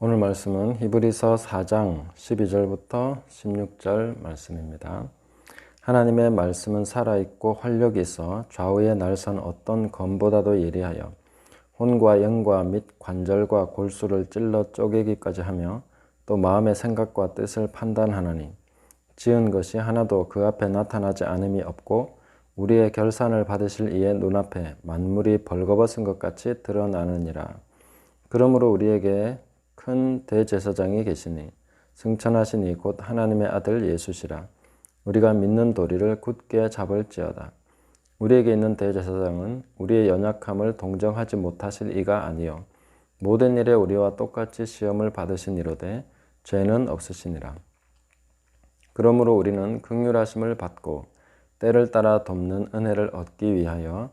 오늘 말씀은 히브리서 4장 12절부터 16절 말씀입니다. 하나님의 말씀은 살아있고 활력이 있어 좌우의 날선 어떤 검보다도 예리하여 혼과 영과 및 관절과 골수를 찔러 쪼개기까지 하며 또 마음의 생각과 뜻을 판단하나니 지은 것이 하나도 그 앞에 나타나지 않음이 없고 우리의 결산을 받으실 이의 눈앞에 만물이 벌거벗은 것 같이 드러나느니라. 그러므로 우리에게 큰 대제사장이 계시니 승천하시니 곧 하나님의 아들 예수시라. 우리가 믿는 도리를 굳게 잡을지어다. 우리에게 있는 대제사장은 우리의 연약함을 동정하지 못하실 이가 아니요 모든 일에 우리와 똑같이 시험을 받으시니로되 죄는 없으시니라. 그러므로 우리는 긍휼하심을 받고 때를 따라 돕는 은혜를 얻기 위하여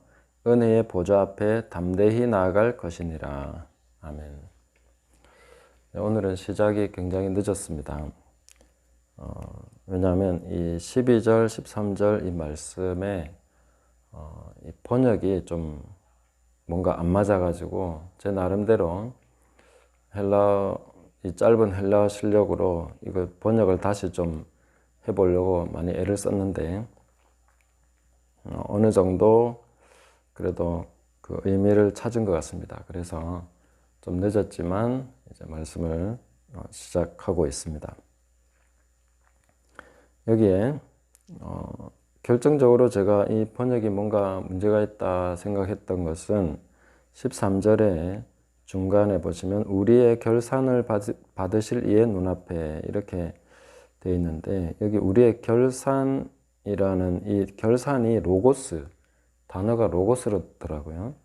은혜의 보좌 앞에 담대히 나아갈 것이니라. 아멘. 오늘은 시작이 굉장히 늦었습니다. 왜냐하면 이 12절, 13절 이 말씀에 이 번역이 좀 뭔가 안 맞아가지고 제 나름대로 이 짧은 헬라어 실력으로 이거 번역을 다시 좀 해보려고 많이 애를 썼는데 어느 정도 그래도 그 의미를 찾은 것 같습니다. 그래서 좀 늦었지만 이제 말씀을 시작하고 있습니다. 여기에 결정적으로 제가 이 번역이 뭔가 문제가 있다 생각했던 것은 13절에 중간에 보시면 우리의 결산을 받으실 이의 눈앞에 이렇게 되어 있는데 여기 우리의 결산이라는 이 결산이 로고스, 단어가 로고스더라고요.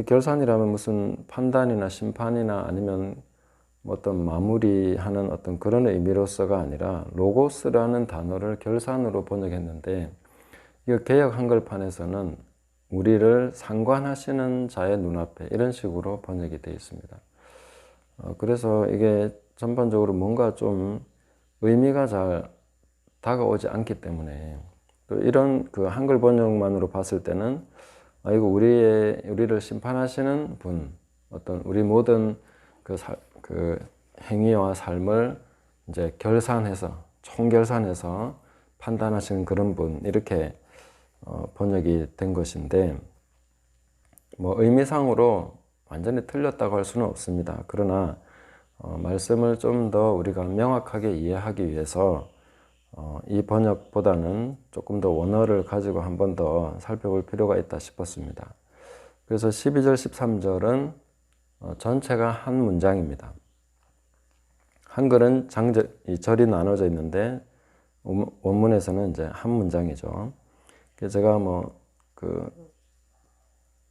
결산이라면 무슨 판단이나 심판이나 아니면 어떤 마무리하는 어떤 그런 의미로서가 아니라 로고스라는 단어를 결산으로 번역했는데 이 개역 한글판에서는 우리를 상관하시는 자의 눈앞에 이런 식으로 번역이 되어 있습니다. 그래서 이게 전반적으로 뭔가 좀 의미가 잘 다가오지 않기 때문에 또 이런 그 한글 번역만으로 봤을 때는 이거 우리를 심판하시는 분, 어떤 우리 모든 그 행위와 삶을 이제 총결산해서 판단하시는 그런 분, 이렇게 번역이 된 것인데, 뭐 의미상으로 완전히 틀렸다고 할 수는 없습니다. 그러나 말씀을 좀 더 우리가 명확하게 이해하기 위해서 이 번역보다는 조금 더 원어를 가지고 한 번 더 살펴볼 필요가 있다 싶었습니다. 그래서 12절, 13절은 전체가 한 문장입니다. 한글은 이 절이 나눠져 있는데 원문에서는 이제 한 문장이죠. 그래서 제가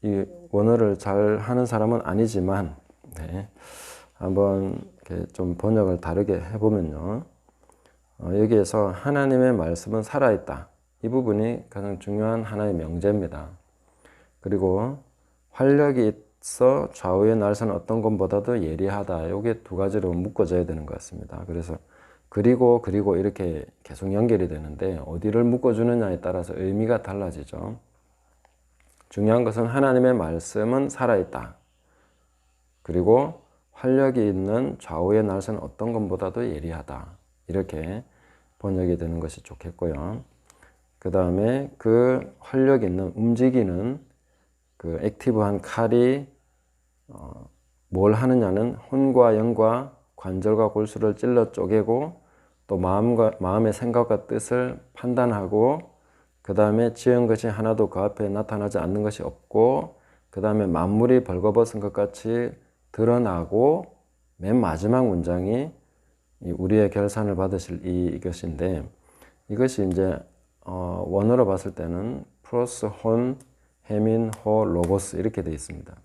이 원어를 잘 하는 사람은 아니지만 한번 이렇게 좀 번역을 다르게 해보면요. 여기에서 하나님의 말씀은 살아있다. 이 부분이 가장 중요한 하나의 명제입니다. 그리고 활력이 있어 좌우의 날선 어떤 것보다도 예리하다. 이게 두 가지로 묶어져야 되는 것 같습니다. 그래서 그리고 이렇게 계속 연결이 되는데 어디를 묶어주느냐에 따라서 의미가 달라지죠. 중요한 것은 하나님의 말씀은 살아있다. 그리고 활력이 있는 좌우의 날선 어떤 것보다도 예리하다. 이렇게 번역이 되는 것이 좋겠고요. 그 다음에 그 활력 있는 움직이는 그 액티브한 칼이 뭘 하느냐는 혼과 영과 관절과 골수를 찔러 쪼개고 또 마음의 생각과 뜻을 판단하고 그 다음에 지은 것이 하나도 그 앞에 나타나지 않는 것이 없고 그 다음에 만물이 벌거벗은 것 같이 드러나고 맨 마지막 문장이 우리의 결산을 받으실 이것인데 이것이 이제 원어로 봤을 때는 프로스 혼 헤민 호 로고스 이렇게 되어 있습니다.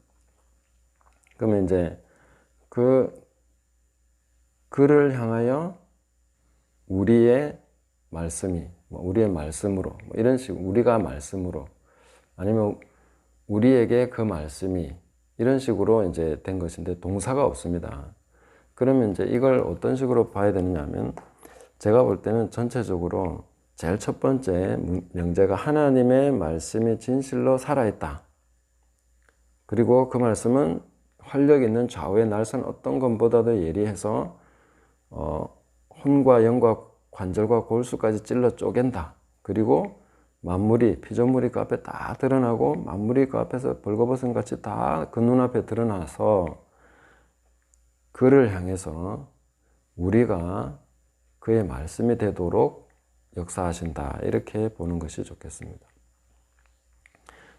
그러면 이제 그를 향하여 우리의 말씀이 우리의 말씀으로 이런 식으로 우리가 말씀으로 아니면 우리에게 그 말씀이 이런 식으로 이제 된 것인데 동사가 없습니다. 그러면 이제 이걸 어떤 식으로 봐야 되느냐 하면 제가 볼 때는 전체적으로 제일 첫 번째 명제가 하나님의 말씀이 진실로 살아있다. 그리고 그 말씀은 활력 있는 좌우의 날선 어떤 것보다도 예리해서 혼과 영과 관절과 골수까지 찔러 쪼갠다. 그리고 만물이, 피조물이 그 앞에 다 드러나고 만물이 그 앞에서 벌거벗은 같이 다 그 눈앞에 드러나서 그를 향해서 우리가 그의 말씀이 되도록 역사하신다. 이렇게 보는 것이 좋겠습니다.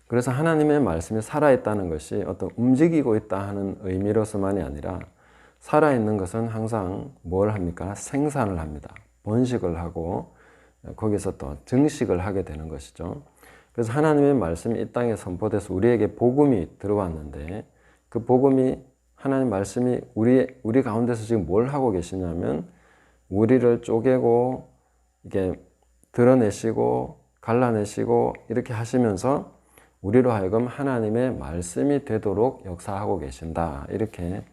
그래서 하나님의 말씀이 살아있다는 것이 어떤 움직이고 있다 하는 의미로서만이 아니라 살아있는 것은 항상 뭘 합니까? 생산을 합니다. 번식을 하고 거기서 또 증식을 하게 되는 것이죠. 그래서 하나님의 말씀이 이 땅에 선포돼서 우리에게 복음이 들어왔는데 그 복음이 하나님 말씀이 우리 가운데서 지금 뭘 하고 계시냐면 우리를 쪼개고 이게 드러내시고 갈라내시고 이렇게 하시면서 우리로 하여금 하나님의 말씀이 되도록 역사하고 계신다. 이렇게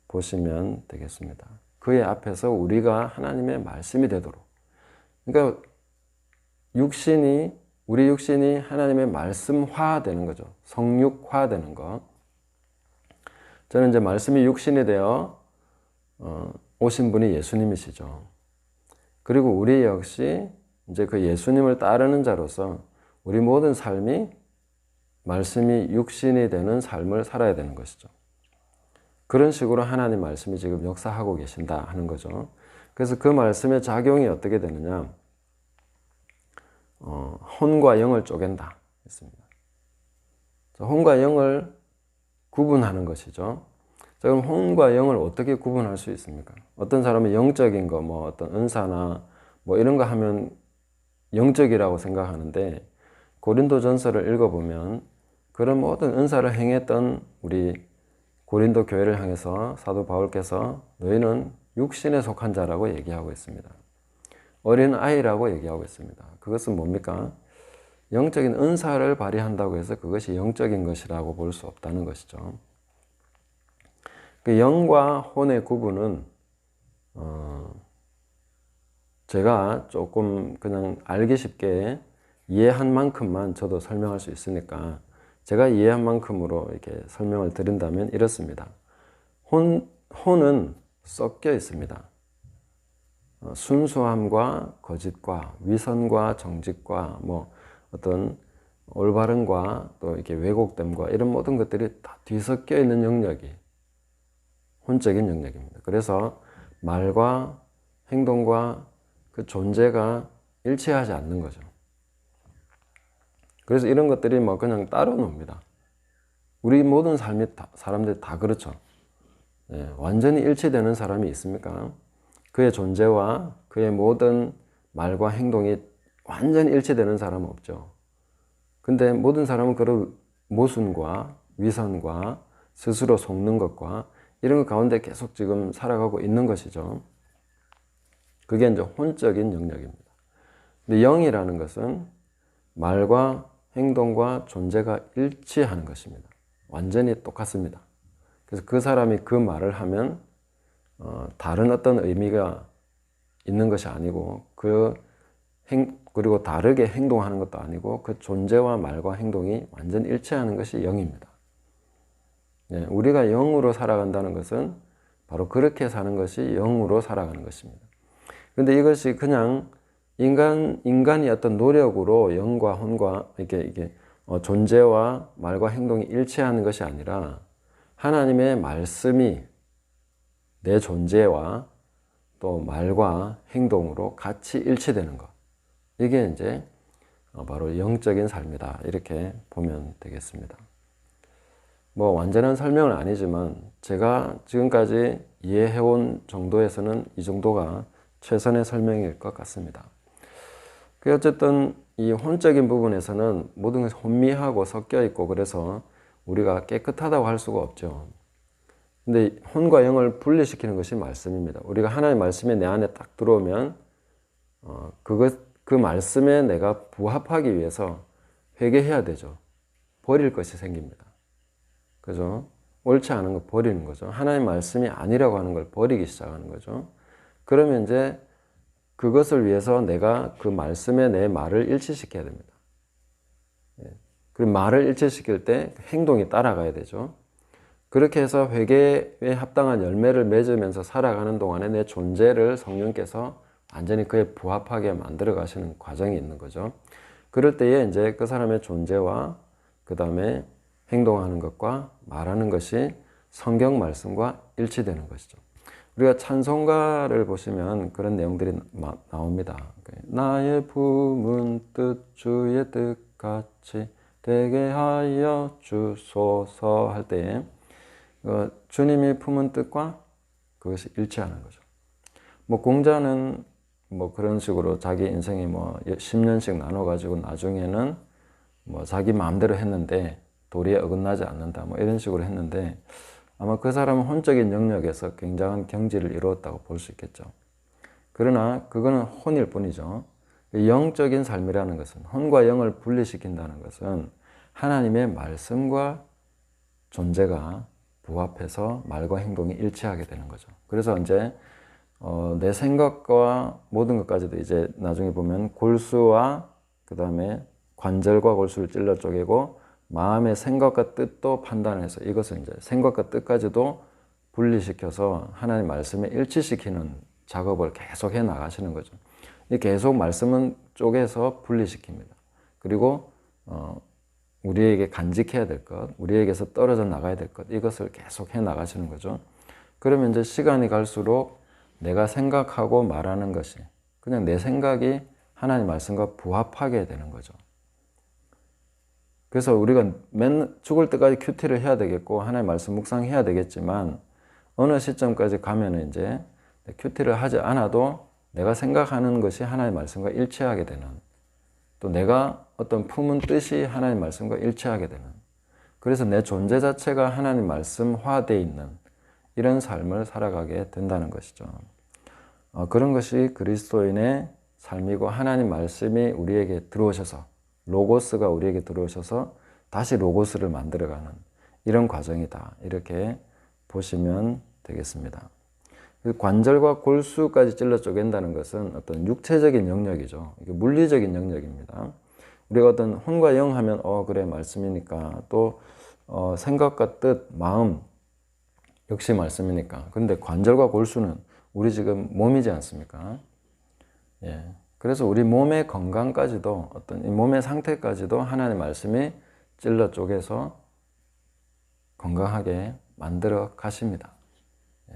보시면 되겠습니다. 그의 앞에서 우리가 하나님의 말씀이 되도록. 그러니까 우리 육신이 하나님의 말씀화 되는 거죠. 성육화 되는 것. 저는 이제 말씀이 육신이 되어 오신 분이 예수님이시죠. 그리고 우리 역시 이제 그 예수님을 따르는 자로서 우리 모든 삶이 말씀이 육신이 되는 삶을 살아야 되는 것이죠. 그런 식으로 하나님 말씀이 지금 역사하고 계신다 하는 거죠. 그래서 그 말씀의 작용이 어떻게 되느냐? 혼과 영을 쪼갠다 했습니다. 혼과 영을 구분하는 것이죠. 자, 그럼 혼과 영을 어떻게 구분할 수 있습니까? 어떤 사람은 영적인 거, 뭐 어떤 은사나 뭐 이런 거 하면 영적이라고 생각하는데 고린도전서를 읽어보면 그런 모든 은사를 행했던 우리 고린도 교회를 향해서 사도 바울께서 너희는 육신에 속한 자라고 얘기하고 있습니다. 어린 아이라고 얘기하고 있습니다. 그것은 뭡니까? 영적인 은사를 발휘한다고 해서 그것이 영적인 것이라고 볼 수 없다는 것이죠. 그 영과 혼의 구분은 제가 조금 그냥 알기 쉽게 이해한 만큼만 저도 설명할 수 있으니까 제가 이해한 만큼으로 이렇게 설명을 드린다면 이렇습니다. 혼은 섞여 있습니다. 순수함과 거짓과 위선과 정직과 뭐 어떤 올바름과 또 이렇게 왜곡됨과 이런 모든 것들이 다 뒤섞여 있는 영역이 혼적인 영역입니다. 그래서 말과 행동과 그 존재가 일치하지 않는 거죠. 그래서 이런 것들이 뭐 그냥 따로 놉니다. 우리 모든 사람들이 다 그렇죠. 완전히 일치되는 사람이 있습니까? 그의 존재와 그의 모든 말과 행동이 완전히 일치되는 사람은 없죠. 근데 모든 사람은 그런 모순과 위선과 스스로 속는 것과 이런 것 가운데 계속 지금 살아가고 있는 것이죠. 그게 이제 혼적인 영역입니다. 근데 영이라는 것은 말과 행동과 존재가 일치하는 것입니다. 완전히 똑같습니다. 그래서 그 사람이 그 말을 하면 다른 어떤 의미가 있는 것이 아니고 그리고 다르게 행동하는 것도 아니고 그 존재와 말과 행동이 완전히 일치하는 것이 영입니다. 우리가 영으로 살아간다는 것은 바로 그렇게 사는 것이 영으로 살아가는 것입니다. 그런데 이것이 그냥 인간이 어떤 노력으로 영과 혼과 이게 존재와 말과 행동이 일치하는 것이 아니라 하나님의 말씀이 내 존재와 또 말과 행동으로 같이 일치되는 것. 이게 이제 바로 영적인 삶이다. 이렇게 보면 되겠습니다. 뭐 완전한 설명은 아니지만 제가 지금까지 이해해온 정도에서는 이 정도가 최선의 설명일 것 같습니다. 어쨌든 이 혼적인 부분에서는 모든 것이 혼미하고 섞여 있고 그래서 우리가 깨끗하다고 할 수가 없죠. 근데 혼과 영을 분리시키는 것이 말씀입니다. 우리가 하나님의 말씀이 내 안에 딱 들어오면 그 말씀에 내가 부합하기 위해서 회개해야 되죠. 버릴 것이 생깁니다. 그죠? 옳지 않은 걸 버리는 거죠. 하나님의 말씀이 아니라고 하는 걸 버리기 시작하는 거죠. 그러면 이제 그것을 위해서 내가 그 말씀에 내 말을 일치시켜야 됩니다. 그리고 말을 일치시킬 때 행동이 따라가야 되죠. 그렇게 해서 회개에 합당한 열매를 맺으면서 살아가는 동안에 내 존재를 성령께서 완전히 그에 부합하게 만들어 가시는 과정이 있는 거죠. 그럴 때에 이제 그 사람의 존재와 그 다음에 행동하는 것과 말하는 것이 성경 말씀과 일치되는 것이죠. 우리가 찬송가를 보시면 그런 내용들이 나옵니다. 나의 품은 뜻 주의 뜻같이 되게 하여 주소서 할 때에 주님이 품은 뜻과 그것이 일치하는 거죠. 뭐 공자는 뭐 그런 식으로 자기 인생이 뭐 10년씩 나눠가지고 나중에는 뭐 자기 마음대로 했는데 도리에 어긋나지 않는다 뭐 이런 식으로 했는데 아마 그 사람은 혼적인 영역에서 굉장한 경지를 이루었다고 볼 수 있겠죠. 그러나 그거는 혼일 뿐이죠. 영적인 삶이라는 것은 혼과 영을 분리시킨다는 것은 하나님의 말씀과 존재가 부합해서 말과 행동이 일치하게 되는 거죠. 그래서 이제 내 생각과 모든 것까지도 이제 나중에 보면 골수와 그 다음에 관절과 골수를 찔러 쪼개고 마음의 생각과 뜻도 판단해서 이것을 이제 생각과 뜻까지도 분리시켜서 하나님의 말씀에 일치시키는 작업을 계속 해 나가시는 거죠. 이 계속 말씀은 쪼개서 분리시킵니다. 그리고 우리에게 간직해야 될 것, 우리에게서 떨어져 나가야 될 것, 이것을 계속 해 나가시는 거죠. 그러면 이제 시간이 갈수록 내가 생각하고 말하는 것이 그냥 내 생각이 하나님 말씀과 부합하게 되는 거죠. 그래서 우리가 맨 죽을 때까지 큐티를 해야 되겠고 하나님 말씀 묵상해야 되겠지만 어느 시점까지 가면은 이제 큐티를 하지 않아도 내가 생각하는 것이 하나님 말씀과 일치하게 되는, 또 내가 어떤 품은 뜻이 하나님 말씀과 일치하게 되는, 그래서 내 존재 자체가 하나님 말씀화되어 있는 이런 삶을 살아가게 된다는 것이죠. 그런 것이 그리스도인의 삶이고 하나님 말씀이 우리에게 들어오셔서 로고스가 우리에게 들어오셔서 다시 로고스를 만들어가는 이런 과정이다. 이렇게 보시면 되겠습니다. 관절과 골수까지 찔러 쪼갠다는 것은 어떤 육체적인 영역이죠. 이게 물리적인 영역입니다. 우리가 어떤 혼과 영 하면 그래 말씀이니까 또 생각과 뜻, 마음 역시 말씀이니까. 그런데 관절과 골수는 우리 지금 몸이지 않습니까? 예. 그래서 우리 몸의 건강까지도 어떤 이 몸의 상태까지도 하나님의 말씀이 찔러 쪼개서 건강하게 만들어 가십니다. 예.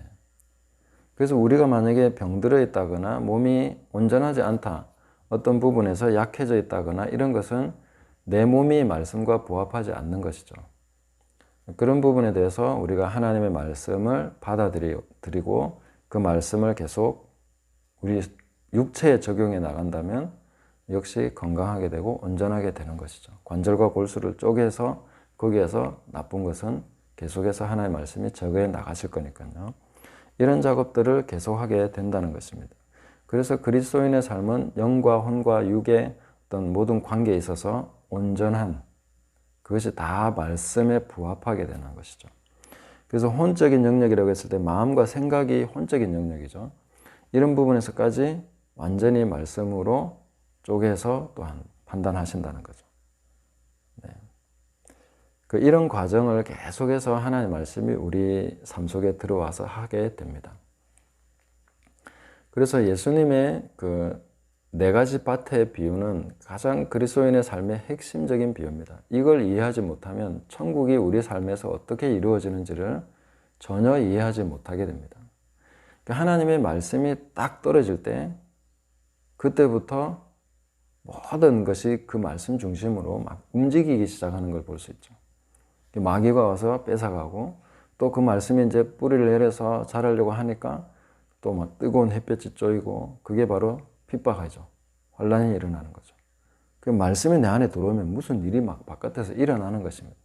그래서 우리가 만약에 병들어 있다거나 몸이 온전하지 않다, 어떤 부분에서 약해져 있다거나 이런 것은 내 몸이 말씀과 부합하지 않는 것이죠. 그런 부분에 대해서 우리가 하나님의 말씀을 받아들이고 그 말씀을 계속 우리 육체에 적용해 나간다면 역시 건강하게 되고 온전하게 되는 것이죠. 관절과 골수를 쪼개서 거기에서 나쁜 것은 계속해서 하나님의 말씀이 제거해 나가실 거니까요. 이런 작업들을 계속하게 된다는 것입니다. 그래서 그리스도인의 삶은 영과 혼과 육의 어떤 모든 관계에 있어서 온전한, 그것이 다 말씀에 부합하게 되는 것이죠. 그래서 혼적인 영역이라고 했을 때 마음과 생각이 혼적인 영역이죠. 이런 부분에서까지 완전히 말씀으로 쪼개서 또한 판단하신다는 거죠. 네. 이런 과정을 계속해서 하나님의 말씀이 우리 삶 속에 들어와서 하게 됩니다. 그래서 예수님의 그 네 가지 밭의 비유는 가장 그리스도인의 삶의 핵심적인 비유입니다. 이걸 이해하지 못하면 천국이 우리 삶에서 어떻게 이루어지는지를 전혀 이해하지 못하게 됩니다. 하나님의 말씀이 딱 떨어질 때 그때부터 모든 것이 그 말씀 중심으로 막 움직이기 시작하는 걸 볼 수 있죠. 마귀가 와서 뺏어가고 또 그 말씀이 이제 뿌리를 내려서 자라려고 하니까 또 막 뜨거운 햇볕이 쬐이고 그게 바로 핍박하죠. 환란이 일어나는 거죠. 그 말씀이 내 안에 들어오면 무슨 일이 막 바깥에서 일어나는 것입니다.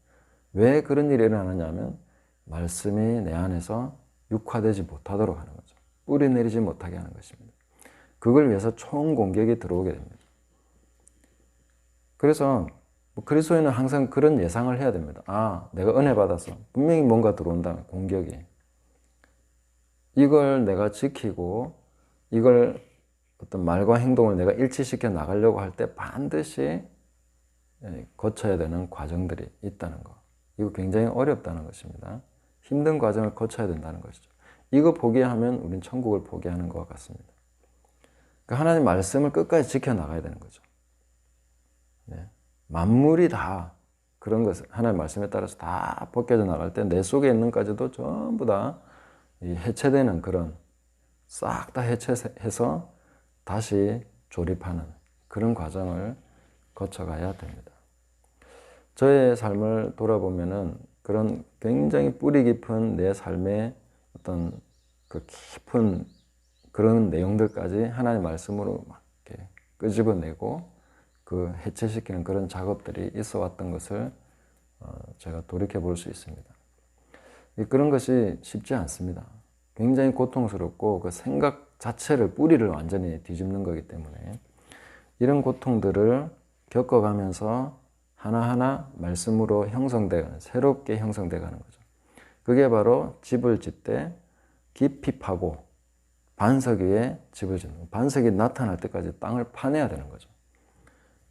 왜 그런 일이 일어나느냐면 말씀이 내 안에서 육화되지 못하도록 하는 거죠. 뿌리 내리지 못하게 하는 것입니다. 그걸 위해서 총공격이 들어오게 됩니다. 그래서 그리스도인은 항상 그런 예상을 해야 됩니다. 내가 은혜 받아서 분명히 뭔가 들어온다, 공격이. 이걸 내가 지키고 이걸 어떤 말과 행동을 내가 일치시켜 나가려고 할 때 반드시 거쳐야 되는 과정들이 있다는 거. 이거 굉장히 어렵다는 것입니다. 힘든 과정을 거쳐야 된다는 것이죠. 이거 포기하면 우린 천국을 포기하는 것 같습니다. 그러니까 하나님 말씀을 끝까지 지켜나가야 되는 거죠. 네. 만물이 다 그런 것을 하나님 말씀에 따라서 다 벗겨져 나갈 때 내 속에 있는 까지도 전부 다 해체되는 그런 싹 다 해체해서 다시 조립하는 그런 과정을 거쳐가야 됩니다. 저의 삶을 돌아보면은 그런 굉장히 뿌리 깊은 내 삶의 어떤 그 깊은 그런 내용들까지 하나님의 말씀으로 막 이렇게 끄집어내고 그 해체시키는 그런 작업들이 있어 왔던 것을 제가 돌이켜 볼 수 있습니다. 그런 것이 쉽지 않습니다. 굉장히 고통스럽고 그 생각 자체를 뿌리를 완전히 뒤집는 거기 때문에 이런 고통들을 겪어가면서 하나하나 말씀으로 형성되는 새롭게 형성돼 가는 거죠. 그게 바로 집을 짓되 깊이 파고 반석 위에 집을 짓는 반석이 나타날 때까지 땅을 파내야 되는 거죠.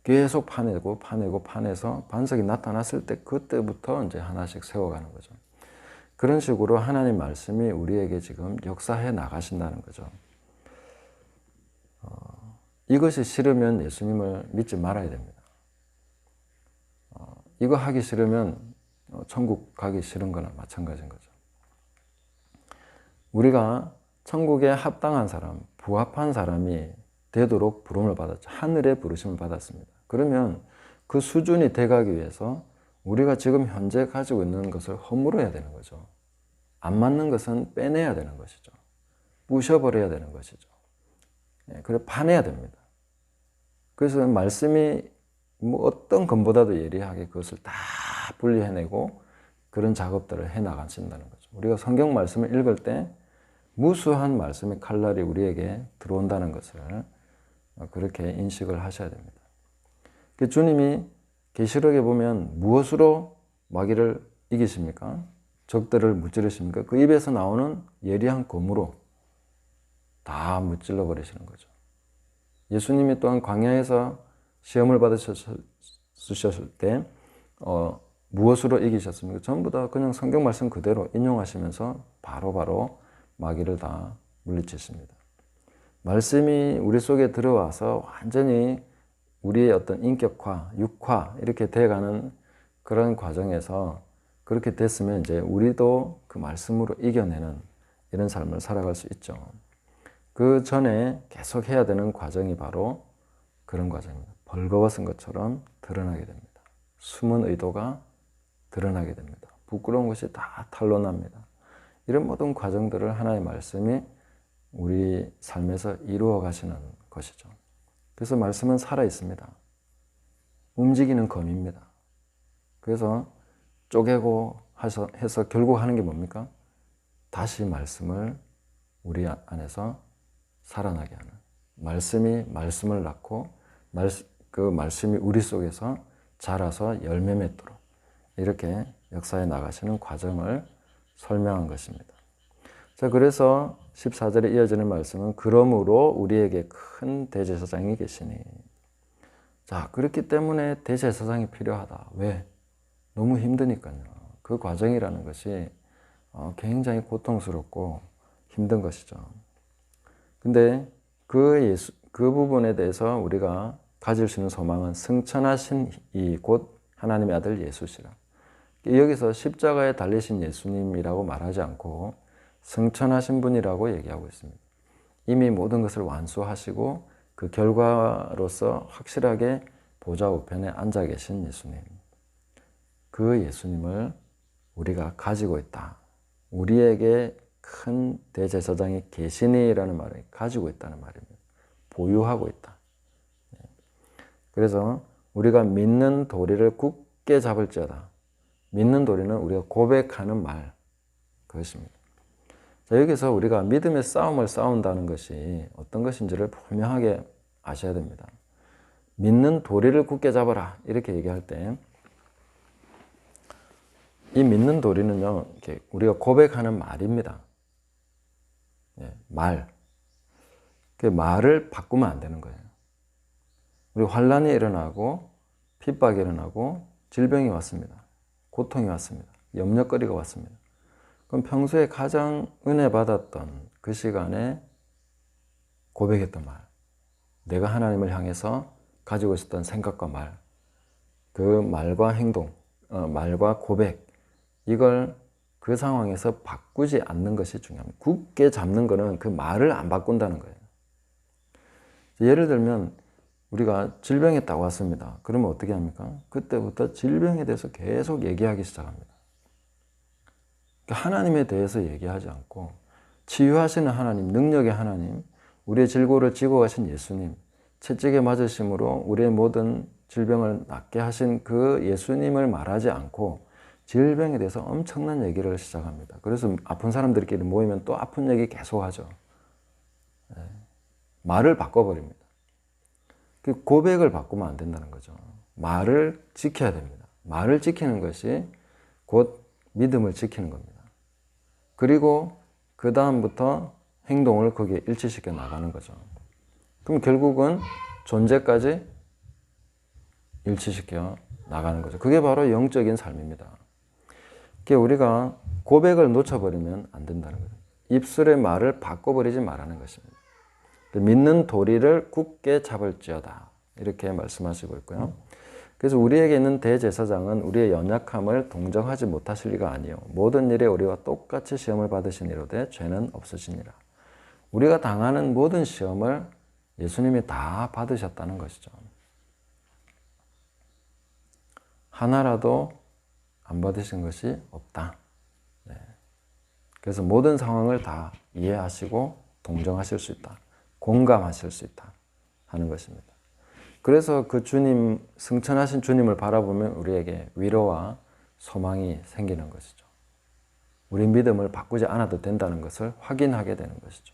계속 파내서 반석이 나타났을 때 그때부터 이제 하나씩 세워가는 거죠. 그런 식으로 하나님 말씀이 우리에게 지금 역사해 나가신다는 거죠. 이것이 싫으면 예수님을 믿지 말아야 됩니다. 이거 하기 싫으면 천국 가기 싫은 거나 마찬가지인 거죠. 우리가 천국에 합당한 사람, 부합한 사람이 되도록 부름을 받았죠. 하늘의 부르심을 받았습니다. 그러면 그 수준이 돼가기 위해서 우리가 지금 현재 가지고 있는 것을 허물어야 되는 거죠. 안 맞는 것은 빼내야 되는 것이죠. 부셔버려야 되는 것이죠. 그래 파내야 됩니다. 그래서 말씀이 뭐 어떤 것보다도 예리하게 그것을 다 분리해내고 그런 작업들을 해나가신다는 거죠. 우리가 성경 말씀을 읽을 때 무수한 말씀의 칼날이 우리에게 들어온다는 것을 그렇게 인식을 하셔야 됩니다. 주님이 계시록에 보면 무엇으로 마귀를 이기십니까? 적들을 무찌르십니까? 그 입에서 나오는 예리한 검으로 다 무찔러 버리시는 거죠. 예수님이 또한 광야에서 시험을 받으셨을 때 무엇으로 이기셨습니까? 전부 다 그냥 성경 말씀 그대로 인용하시면서 바로바로 마귀를 다 물리치십니다. 말씀이 우리 속에 들어와서 완전히 우리의 어떤 인격화, 육화 이렇게 돼가는 그런 과정에서 그렇게 됐으면 이제 우리도 그 말씀으로 이겨내는 이런 삶을 살아갈 수 있죠. 그 전에 계속 해야 되는 과정이 바로 그런 과정입니다. 벌거벗은 것처럼 드러나게 됩니다. 숨은 의도가 드러나게 됩니다. 부끄러운 것이 다 탄로납니다. 이런 모든 과정들을 하나님의 말씀이 우리 삶에서 이루어 가시는 것이죠. 그래서 말씀은 살아 있습니다. 움직이는 검입니다. 그래서 쪼개고 해서 결국 하는 게 뭡니까? 다시 말씀을 우리 안에서 살아나게 하는, 말씀이 말씀을 낳고 그 말씀이 우리 속에서 자라서 열매 맺도록 이렇게 역사에 나가시는 과정을 설명한 것입니다. 자, 그래서 14절에 이어지는 말씀은 그러므로 우리에게 큰 대제사장이 계시니. 자, 그렇기 때문에 대제사장이 필요하다. 왜? 너무 힘드니까요. 그 과정이라는 것이 굉장히 고통스럽고 힘든 것이죠. 근데 그 부분에 대해서 우리가 가질 수 있는 소망은 승천하신 이 곧 하나님의 아들 예수시라. 여기서 십자가에 달리신 예수님이라고 말하지 않고 승천하신 분이라고 얘기하고 있습니다. 이미 모든 것을 완수하시고 그 결과로서 확실하게 보좌 우편에 앉아 계신 예수님. 그 예수님을 우리가 가지고 있다. 우리에게 큰 대제사장이 계시니라는 말을 가지고 있다는 말입니다. 보유하고 있다. 그래서 우리가 믿는 도리를 굳게 잡을지어다. 믿는 도리는 우리가 고백하는 말, 그것입니다. 자, 여기서 우리가 믿음의 싸움을 싸운다는 것이 어떤 것인지를 분명하게 아셔야 됩니다. 믿는 도리를 굳게 잡아라 이렇게 얘기할 때 이 믿는 도리는요, 이렇게 우리가 고백하는 말입니다. 말. 그 말을 바꾸면 안 되는 거예요. 우리 환란이 일어나고 핍박이 일어나고 질병이 왔습니다. 고통이 왔습니다. 염려거리가 왔습니다. 그럼 평소에 가장 은혜 받았던 그 시간에 고백했던 말, 내가 하나님을 향해서 가지고 있었던 생각과 말, 그 말과 행동, 말과 고백, 이걸 그 상황에서 바꾸지 않는 것이 중요합니다. 굳게 잡는 거는 그 말을 안 바꾼다는 거예요. 예를 들면 우리가 질병에 딱 왔습니다. 그러면 어떻게 합니까? 그때부터 질병에 대해서 계속 얘기하기 시작합니다. 하나님에 대해서 얘기하지 않고 치유하시는 하나님, 능력의 하나님, 우리의 질고를 지고 가신 예수님, 채찍에 맞으심으로 우리의 모든 질병을 낫게 하신 그 예수님을 말하지 않고 질병에 대해서 엄청난 얘기를 시작합니다. 그래서 아픈 사람들끼리 모이면 또 아픈 얘기 계속 하죠. 말을 바꿔버립니다. 그 고백을 바꾸면 안 된다는 거죠. 말을 지켜야 됩니다. 말을 지키는 것이 곧 믿음을 지키는 겁니다. 그리고 그 다음부터 행동을 거기에 일치시켜 나가는 거죠. 그럼 결국은 존재까지 일치시켜 나가는 거죠. 그게 바로 영적인 삶입니다. 우리가 고백을 놓쳐버리면 안 된다는 거예요. 입술의 말을 바꿔버리지 말라는 것입니다. 믿는 도리를 굳게 잡을지어다, 이렇게 말씀하시고 있고요. 그래서 우리에게 있는 대제사장은 우리의 연약함을 동정하지 못하실 리가 아니요 모든 일에 우리와 똑같이 시험을 받으시니로되 죄는 없으시니라. 우리가 당하는 모든 시험을 예수님이 다 받으셨다는 것이죠. 하나라도 안 받으신 것이 없다. 네. 그래서 모든 상황을 다 이해하시고 동정하실 수 있다. 공감하실 수 있다 하는 것입니다. 그래서 그 주님, 승천하신 주님을 바라보면 우리에게 위로와 소망이 생기는 것이죠. 우리 믿음을 바꾸지 않아도 된다는 것을 확인하게 되는 것이죠.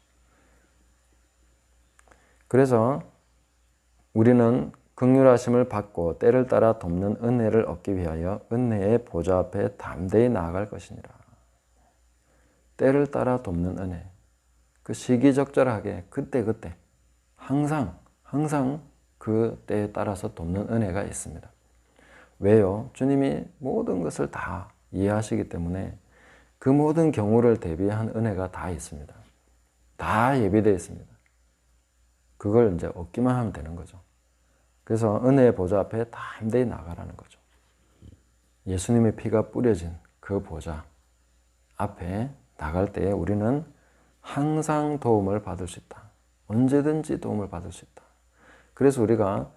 그래서 우리는 긍휼하심을 받고 때를 따라 돕는 은혜를 얻기 위하여 은혜의 보좌 앞에 담대히 나아갈 것이니라. 때를 따라 돕는 은혜, 그 시기적절하게 그때그때 항상 그 때에 따라서 돕는 은혜가 있습니다. 왜요? 주님이 모든 것을 다 이해하시기 때문에 그 모든 경우를 대비한 은혜가 다 있습니다. 다 예비되어 있습니다. 그걸 이제 얻기만 하면 되는 거죠. 그래서 은혜의 보좌 앞에 담대히 나가라는 거죠. 예수님의 피가 뿌려진 그 보좌 앞에 나갈 때에 우리는 항상 도움을 받을 수 있다. 언제든지 도움을 받을 수 있다. 그래서 우리가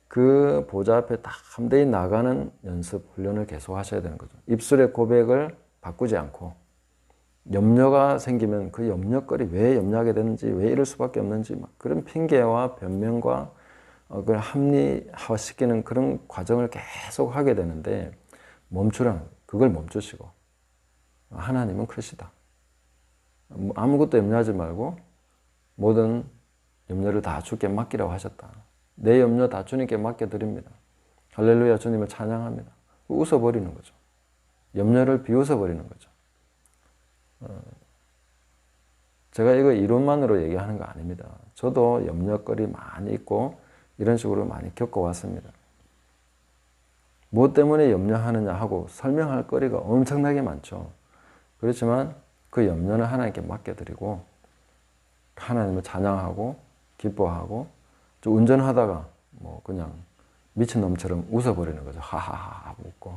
그 보좌 앞에 담대히 나가는 연습, 훈련을 계속 하셔야 되는 거죠. 입술의 고백을 바꾸지 않고 염려가 생기면 그 염려거리, 왜 염려하게 되는지, 왜 이럴 수밖에 없는지 막 그런 핑계와 변명과 그걸 합리화시키는 그런 과정을 계속 하게 되는데 멈추라는 거예요. 그걸 멈추시고 하나님은 크시다. 아무것도 염려하지 말고 모든 염려를 다 주께 맡기라고 하셨다. 내 염려 다 주님께 맡겨드립니다. 할렐루야, 주님을 찬양합니다. 웃어버리는 거죠. 염려를 비웃어버리는 거죠. 제가 이거 이론만으로 얘기하는 거 아닙니다. 저도 염려거리 많이 있고 이런 식으로 많이 겪어왔습니다. 뭐 때문에 염려하느냐 하고 설명할 거리가 엄청나게 많죠. 그렇지만 그 염려는 하나님께 맡겨드리고 하나님을 찬양하고 기뻐하고 운전하다가 뭐 그냥 미친놈처럼 웃어버리는 거죠. 하하하 웃고.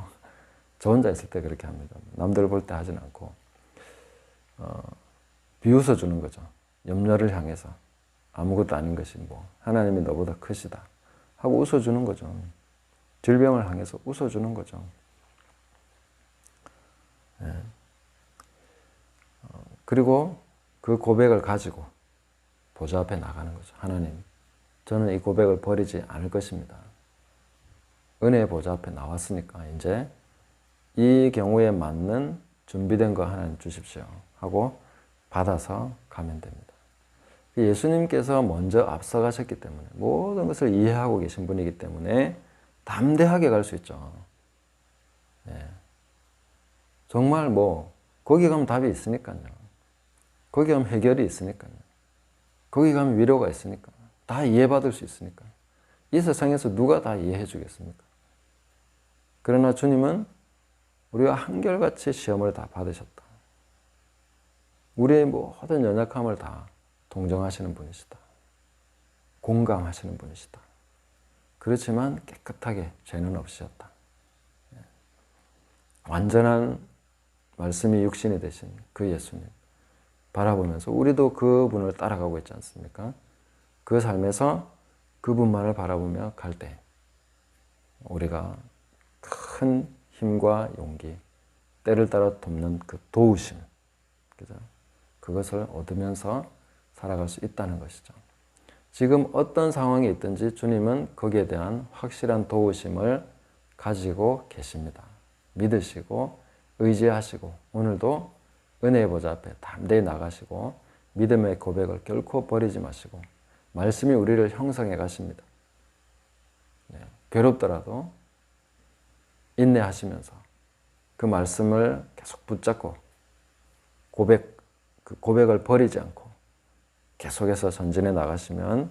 저 혼자 있을 때 그렇게 합니다. 남들 볼 때 하진 않고 비웃어주는 거죠. 염려를 향해서 아무것도 아닌 것이 뭐 하나님이 너보다 크시다 하고 웃어주는 거죠. 질병을 향해서 웃어주는 거죠. 네. 그리고 그 고백을 가지고 보좌 앞에 나가는 거죠. 하나님, 저는 이 고백을 버리지 않을 것입니다. 은혜의 보좌 앞에 나왔으니까 이제 이 경우에 맞는 준비된 거 하나님 주십시오 하고 받아서 가면 됩니다. 예수님께서 먼저 앞서가셨기 때문에 모든 것을 이해하고 계신 분이기 때문에 담대하게 갈 수 있죠. 네. 정말 뭐 거기 가면 답이 있으니까요. 거기 가면 해결이 있으니까요. 거기 가면 위로가 있으니까. 다 이해받을 수 있으니까. 이 세상에서 누가 다 이해해 주겠습니까? 그러나 주님은 우리가 한결같이 시험을 다 받으셨다. 우리의 모든 연약함을 다 동정하시는 분이시다. 공감하시는 분이시다. 그렇지만 깨끗하게 죄는 없으셨다. 완전한 말씀이 육신이 되신 그 예수님 바라보면서 우리도 그분을 따라가고 있지 않습니까? 그 삶에서 그분만을 바라보며 갈 때 우리가 큰 힘과 용기, 때를 따라 돕는 그 도우심, 그죠? 그것을 얻으면서 살아갈 수 있다는 것이죠. 지금 어떤 상황이 있든지 주님은 거기에 대한 확실한 도우심을 가지고 계십니다. 믿으시고 의지하시고 오늘도 은혜의 보좌 앞에 담대히 나가시고 믿음의 고백을 결코 버리지 마시고 말씀이 우리를 형성해 가십니다. 괴롭더라도 인내하시면서 그 말씀을 계속 붙잡고 그 고백을 버리지 않고 계속해서 전진해 나가시면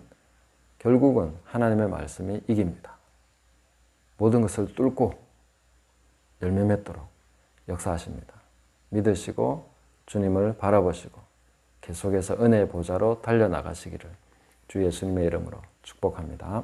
결국은 하나님의 말씀이 이깁니다. 모든 것을 뚫고 열매 맺도록 역사하십니다. 믿으시고 주님을 바라보시고 계속해서 은혜의 보좌로 달려나가시기를 주 예수님의 이름으로 축복합니다.